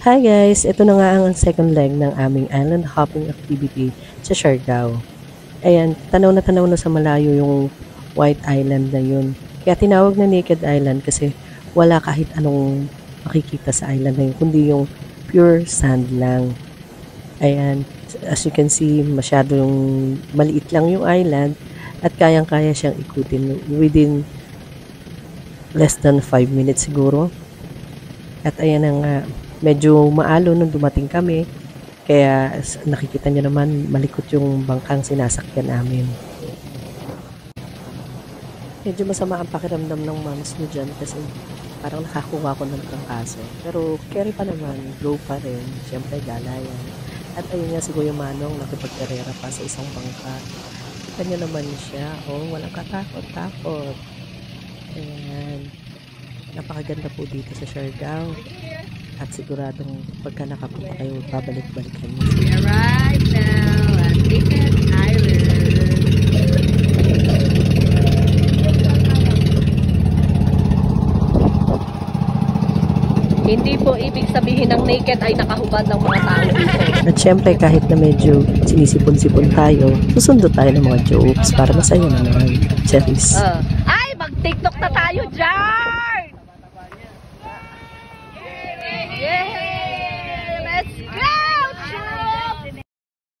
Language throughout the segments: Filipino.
Hi guys! Ito na nga ang second leg ng aming island hopping activity sa Siargao. Ayan, tanaw na sa malayo yung White Island na yun. Kaya tinawag na Naked Island kasi wala kahit anong makikita sa island na yun, kundi yung pure sand lang. Ayan, as you can see, masyadong maliit lang yung island at kayang-kaya siyang ikutin within less than 5 minutes siguro. At ayan na nga, medyo maalo nung dumating kami. Kaya nakikita nyo naman, malikot yung bangkang sinasakyan namin. Medyo masama ang pakiramdam ng moms nyo dyan kasi parang nakakuha ko ng trangkaso. Pero carry pa naman, go pa rin. Siyempre galayan. At ayun nga si Kuya Manong, nakipagkarera pa sa isang bangka. Kanya naman siya. Oh, walang katakot-takot. Ayan. Napakaganda po dito sa Siargao. At siguradong pagka nakapunta kayo, babalik-balikan niyo. We arrive now at Naked Island. Hindi po ibig sabihin ng naked ay nakahubad ng mga tao dito. At syempre kahit na medyo sinisipon-sipon tayo, susundo tayo ng mga jokes para masaya naman. Cheris. Ay, mag-TikTok na tayo dyan!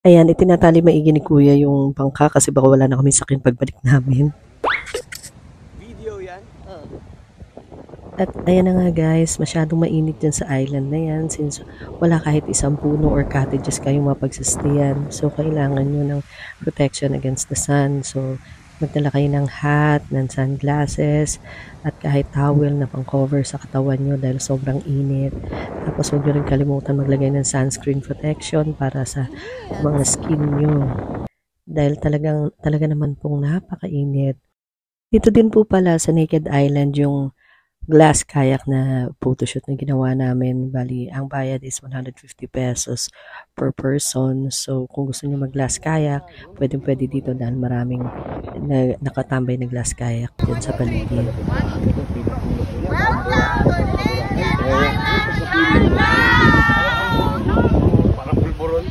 Ayan, itinatali maigi ni Kuya yung bangka kasi baka wala na kami sakin pagbalik namin. Video yan? At ayan na nga guys, masyadong mainit dyan sa island na yan since wala kahit isang puno or cottages kayong mapagsastayan. So, kailangan nyo ng protection against the sun. So, magdala kayo ng hat, ng sunglasses, at kahit towel na pang-cover sa katawan nyo dahil sobrang init. Tapos huwag nyo rin kalimutan maglagay ng sunscreen protection para sa mga skin nyo. Dahil talaga naman pong napakainit. Dito din po pala sa Naked Island yung glass kayak na photoshoot na ginawa namin. Bali, ang bayad is 150 pesos per person. So, kung gusto nyo mag-glass kayak, pwede dito dahil maraming nakatambay na glass kayak dyan sa paligid. Parang pulburon.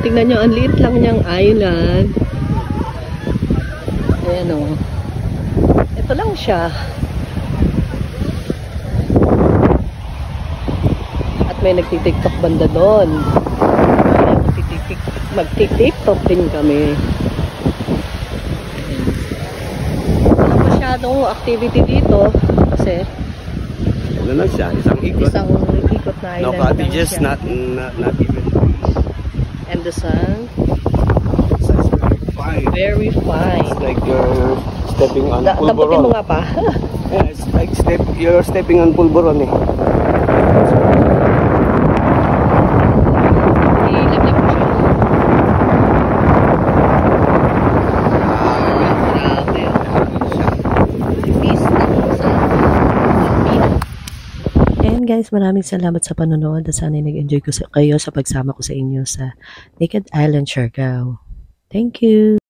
Tingnan nyo, ang liit lang niyang island. Ayan o. Ito lang siya. At may nagtitiktok banda doon. Magtitiktok din kami. Walang masyadong activity dito. Kasi Ano lang siya? Isang ikot. isang ikot na island. No cottages, lang siya. not even trees. And the sun, It's very fine. very fine. It's like you're stepping on Daputin mo pulburon. nga pa. Yeah, it's like you're stepping on pulburon eh. Ilaglag mo siya. Grabe. Peace lang sa And guys, maraming salamat sa panonood at sana nag-enjoy kayo sa pagsama ko sa inyo sa Naked Island, Siargao. Thank you!